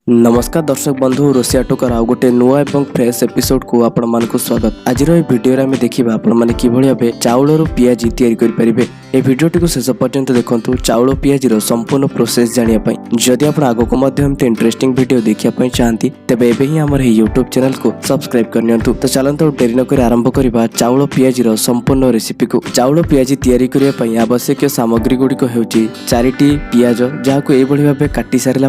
नमस्कार दर्शक बंधु रोसिया टोकर आउ गोटे नुआ एवं फ्रेश एपिसोड को आपण मानकु स्वागत। आज भिडियो आम देखा आपण मैंने किभली भाव चाउल पियाजी तैयारी करें। ए भिडियोटी को शेष पर्यंत देखु चाउल पियाजी संपूर्ण प्रोसेस जानापी। जदि आप आगक एमती इंटरेस्टिंग भिडियो देखापी चाहती तेज एवं आम यूट्यूब चैनल को सब्सक्राइब करनी। तो चलते डेरी नक आरंभ करवा चाउल पियाजी संपूर्ण रेसिपी को। चाउल पियाजी तैयारी करने आवश्यक सामग्री गुड़िक हो 4टी पियाज जहाँ यह भाव काटी सारा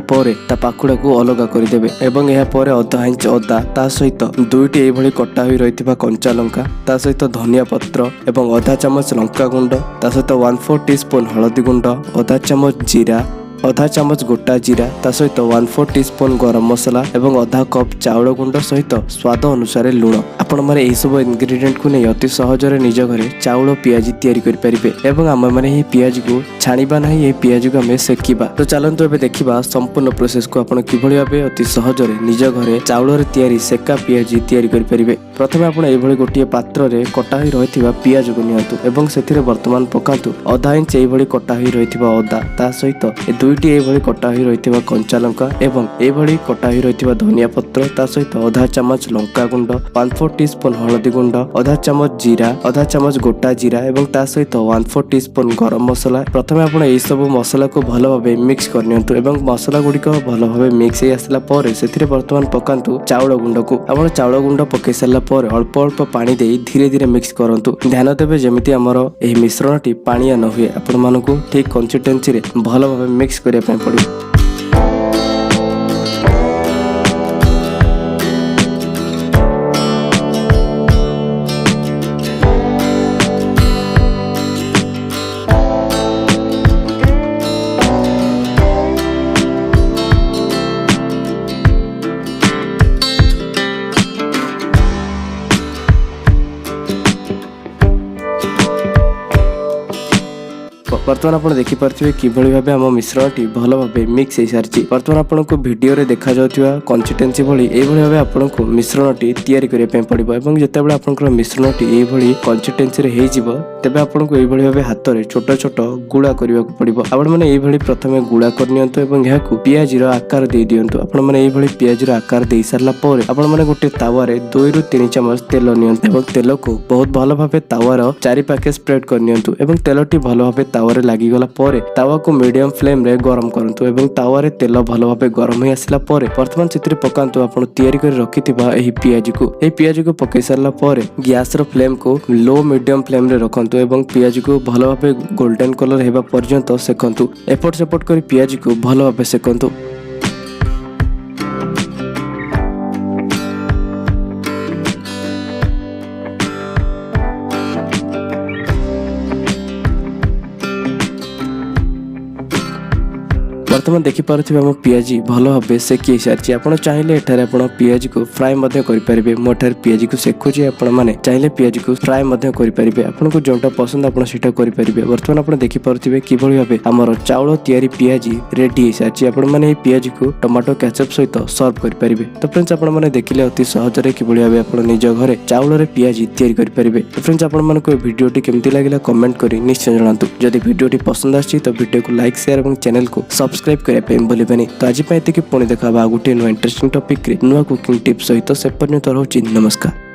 पाखुड़ा को अलग करदेवे एवं यह अधा इंच अदा ता सहित 2टी ये कटा हो रही कंचा लंका ता सहित धनिया पत्र एवं आधा चामच लंका गुंड ता सहित 1/4 टीस्पून हलदी गुंड आधा चामच जीरा आधा चामच गोटा जीरा ता सहित 1/4 टीस्पून गरम मसला एवं आधा कप चाउल गुंड सहित स्वाद अनुसार लुण। आपण मैंने यह सब इनग्रेडिएंट को नहीं अति सहजरे निज घरे चाउल पियाजी तैयारी करें एवं आम मैंने यह पियाज को छाणीबा नहीं ये पियाज को आम सेकिबा। तो चलते एवं देखा संपूर्ण प्रोसेस को आपण किभली भाबे अति सहजरे निज घरे चाउल तैयारी सेका पियाजी तैयारी करें। प्रथमे आपण एभली गोटे पात्र रे कटा होई रहिथिबा पियाज को नियंतु एवं सेथिरे वर्तमान पकांतु आधा इंच एभली कटा होई रहिथिबा अदा ता सहित 2टी एभली कटा होई रहिथिबा कंचा लंका एवं एभली कटा होई रहिथिबा धनिया पत्र ता सहित आधा चामच लंका गुंड 1/4 टीस्पून हलदी गुंड आधा चामच जीरा आधा चामच गोटा जीरा एवं ता सहित 1/4 टीस्पून गरम मसला। प्रथमे आपण एई सब मसला को भलो भाबे मिक्स करनियंतु एवं मसला गुडी को भलो भाबे मिक्स हे आसला परे सेथिरे वर्तमान पकांतु चाउल गुंड को। आपण चाउल गुंड पके सारला पर अल्प अल्प पानी दे धीरे धीरे मिक्स करंतु। ध्यान देबे जेमिति हमर एही मिश्रणटी पानिया न हुए आपण मानकु ठीक कंसिस्टेंसी रे भलो भाबे मिक्स करिया पय पड़िबो। बर्तमान आप देखिपे किभली भाव आम मिश्रणटी भल भाव मिक्स हो सारी। बर्तमान आपको भिडियो रे देखा जाउथिबा कंसिस्टेंसी भली एभली भाव आपको मिश्रणटी तैयारी करिया पड़िबो एवं जेतेबेले आपनकर मिश्रणटी एभली कंसिस्टेंसी रे हेजिबो तेबे आपको एभली भाव हाथ रे छोट छोट गुड़ा करबा पड़िबो। आपण माने एभली प्रथमे गुड़ा करनियंतु एवं याकू पियाजी रो आकार दे दियंतु। आपण माने एभली पियाजी रो आकार दे सारला परे आपण माने गोटे तावा रे 2 ରୁ 3 चामच तेल नियंतु एवं तेल को बहुत भल भाव तावार चारि पाके स्प्रेड करनियंतु एवं तेलटी भल भाव तावा लगी गला परे तावा को मीडियम फ्लेम रे गरम करंतु एवं तावा रे तेल भल भाबे गरम हो आसिला परे वर्तमान सेतिर पकांतु आपण तैयारी कर रखिथिबा एही पियाजी को। एही पियाजी को पकै सारला परे गैस रो फ्लेम को लो मीडियम फ्लेम रे रखंतु एवं पियाजी को भल भाबे गोल्डन कलर हेबा पर्यंत सेकंतु। एपट सेपट करी पियाजी को भल भाबे सेकंतु। बर्तमान देखिपे आम पियाजी भल भाव सेकी सारी। आप चाहिए एठार आप पियाजी को फ्राए करेंगे। मोठार पियाजी को सेकुची आपने चाहिए पियाजी को फ्राए करेंगे। आपको जोटा पसंद आप करेंगे। बर्तमान आप देखिपे किभली भाव आमर चाउल तैयारी पियाजी रेडी हो सारी। आपने पियाजी को टमाटो केचप सहित सर्व करेंगे। तो फ्रेंड्स आपने देखिले अति सहजरे किभली भाव आप निज घरे चाउल पियाजी तैयारी करेंगे। तो फ्रेंड्स आपको भिडियोटी केमती लगिला कमेंट करी निश्चय जणातु। जदि भिडियोटी पसंद आछि तो भिडियो को लाइक शेयर और चैनल को सब्सक्राइब करने भूलें। तो आज गोटे नुआ इंटरेस्टिंग टॉपिक रे नुआ कुकिंग टिप्स सहित से पर्यंत रहुछि। नमस्कार।